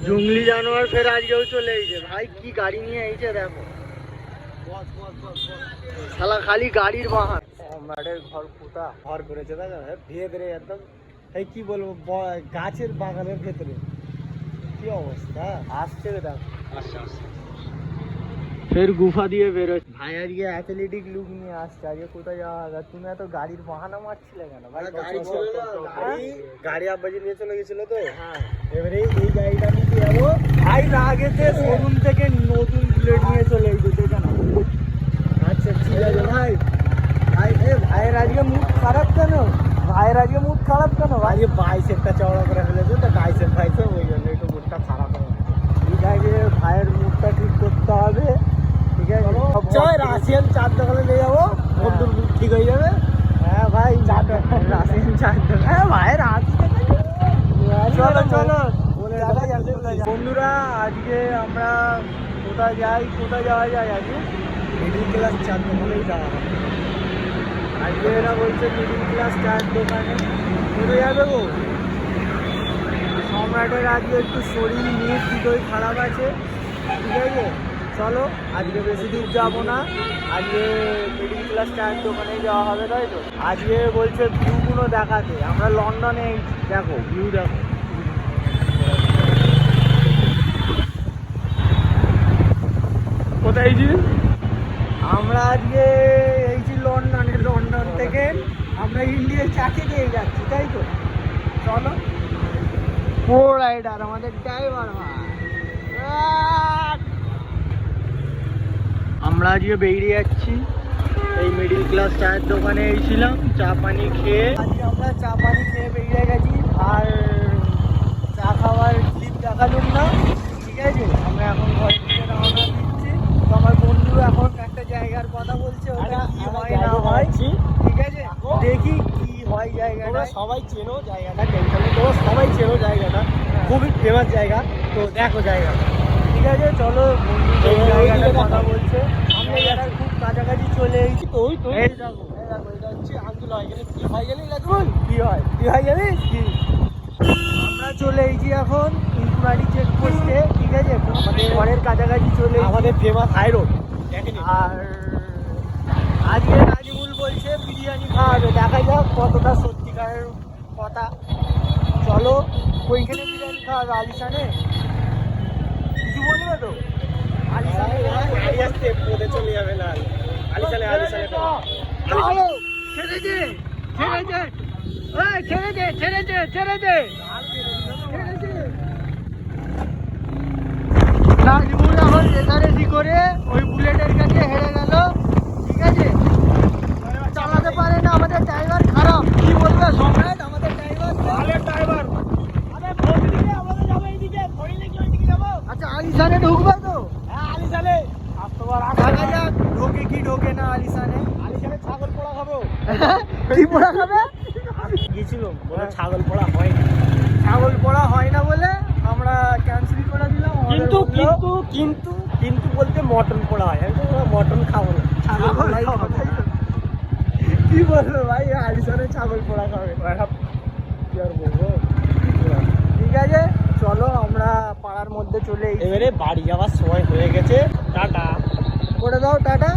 জঙ্গলি জানোয়ার ফের আজকেও চলে এসেছে ভাই, কি গাড়ি নিয়ে এসেছে দেখো, শালা খালি গাড়ির বাহার। সম্রাটের ঘর কোথা ঘর করেছে দেখো, ভেতরে একদম এই কি বলবো গাছের বাগানের ভেতরে, কি অবস্থা। আসছে দেখো, আসছে আসছে ফের গুফা দিয়ে বেরোচ্ছে ভাই। আজকে অ্যাথলেটিক লুক নিয়ে আসছে, আজকে কোথায় যাওয়া হবে। তুমি এত গাড়ির বাহানা মারছিলে কেন ভাই? গাড়ি আব্বাজি নিয়ে চলে গেছিল তো, এবারে এই গাড়িটা নিতে যাবো ভাই। না আগেতে শোরুম থেকে নতুন বুলেট নিয়ে চলে এসেছে কেন? আচ্ছা ঠিক আছে ভাই। ভাই ভাইয়ের আজকে মুড খারাপ কেন? ভাইয়ের আজকে মুড খারাপ কেন? ভাই বাইসেপটা চওড়া করে ফেলেছে তো, বাইসেপ ভাইসেপ ওই জন্য একটু মুডটা খারাপ হবে। ঠিক আছে ভাইয়ের মুডটা ঠিক করতে হবে। ঠিক আছে চল রাশিয়ান চার দোকানে নিয়ে যাবো, বন্ধুর মুড ঠিক হয়ে যাবে। হ্যাঁ ভাই রাশিয়ান চার দোকান, হ্যাঁ ভাইয়ের চলো চলো বন্ধুরা। আজকে আমরা কোথায় যাই, কোথায় যাওয়া যায়? আজকে মিডিল ক্লাস চার দোকানেই যাওয়া হবে। আজকে এরা বলছে মিডিল ক্লাস চার দোকানে কোথায় যাবে গো? সম্রাটের আজকে একটু শরীর নিয়ে হৃদয় খারাপ আছে, ঠিক আছে চলো আজকে বেশি দূর যাবো না, আজকে মিডিল ক্লাস চায়ের দোকানে যাওয়া হবে, তাই তো? আজকে বলছে ভিউগুলো দেখাতে, আমরা লন্ডনে দেখো ভিউ দেখো। কোথায় জি? আমরা আজকে এইছি লন্ডনে, লন্ডন থেকে আমরা ইন্ডিয়ায় চাকরি দিয়ে যাচ্ছি, তাই তো? চলো ও রাইডার আমাদের ড্রাইভার ভাই। আমরা আজকে বেরিয়ে যাচ্ছি, এই মিডিল ক্লাস চায়ের দোকানে এসেছিলাম চা পানি খেয়ে। আজকে আমরা চা পানি খেয়ে বেরিয়ে গেছি, আর চা খাওয়ার ক্লিপ দেখালুম না, ঠিক আছে? আমরা এখন ঘরে থেকে রওনা দিচ্ছি। তো আমার বন্ধু এখন একটা জায়গার কথা বলছে, ওটা কি হয় না হয়, ঠিক আছে দেখি কি হয় জায়গাটা। সবাই চেনো জায়গাটা, টেনশনে তোমরা সবাই চেনো জায়গাটা, খুবই ফেমাস জায়গা। তো দেখো জায়গাটা, ঠিক আছে চলো। বন্ধু জায়গাটার কথা বলছে, আমরা জায়গার খুব কাছাকাছি চলে এসেছি। তো ওই তো এই দেখো, এটা হচ্ছে আন্দোলন হয়ে গেলে কি হয়ে গেলে কি হয়, কি হয়ে গেলে কি। আমরা চলে এসেছি এখন ইনকুয়ারি চেকপোস্টে, ঠিক আছে? আমাদের ঘরের কাছাকাছি চলে আমাদের ফেমাস হাই রোড। আর আজকে নাজিমুল বলছে বিরিয়ানি খাওয়াবে, দেখা যাক কতটা সত্যিকারের কথা। চলো ওইখানে বিরিয়ানি খাওয়াবে, আলিশানে কিছু বলবে তো? আলিশানে চলে যাবে না, আলিশানে আলিশানে চলো। ছেড়ে দে ছেড়ে দে, ছেড়ে দে ছেড়ে দে ছেড়ে দে ছেড়ে দে। নাজিমুল এখন রেসারেসি করে ওই বুলেটের কাছে হেরে গেল, ঠিক আছে? চালাতে পারে না, আমাদের ড্রাইভার খারাপ। কি বলবে সম্রাট? আমাদের ড্রাইভার ড্রাইভার আচ্ছা আলিশানে ঢুকবে তো? হ্যাঁ আলিশানে দেখা যাক ঢোকে কি ঢোকে না। আলিশানে ছাগল পোড়া খাবো। কি পোড়া খাবে? গেছিল বলে ছাগল পোড়া হয় না, ছাগল পোড়া হয় না বলে আমরা ক্যান্সেল করে দিলাম। কিন্তু কিন্তু কিন্তু কিন্তু বলতে মটন পোড়া হয়, মটন খাবো না, ছাগল পোড়াই খাবো। কি বলবো ভাই, আলিশানে ছাগল পোড়া খাবে, কি আর বলবো। ঠিক আছে চলো আমরা পাড়ার মধ্যে চলে এবারে বাড়ি যাওয়ার সময় হয়ে গেছে। টাটা করে দাও, টাটা।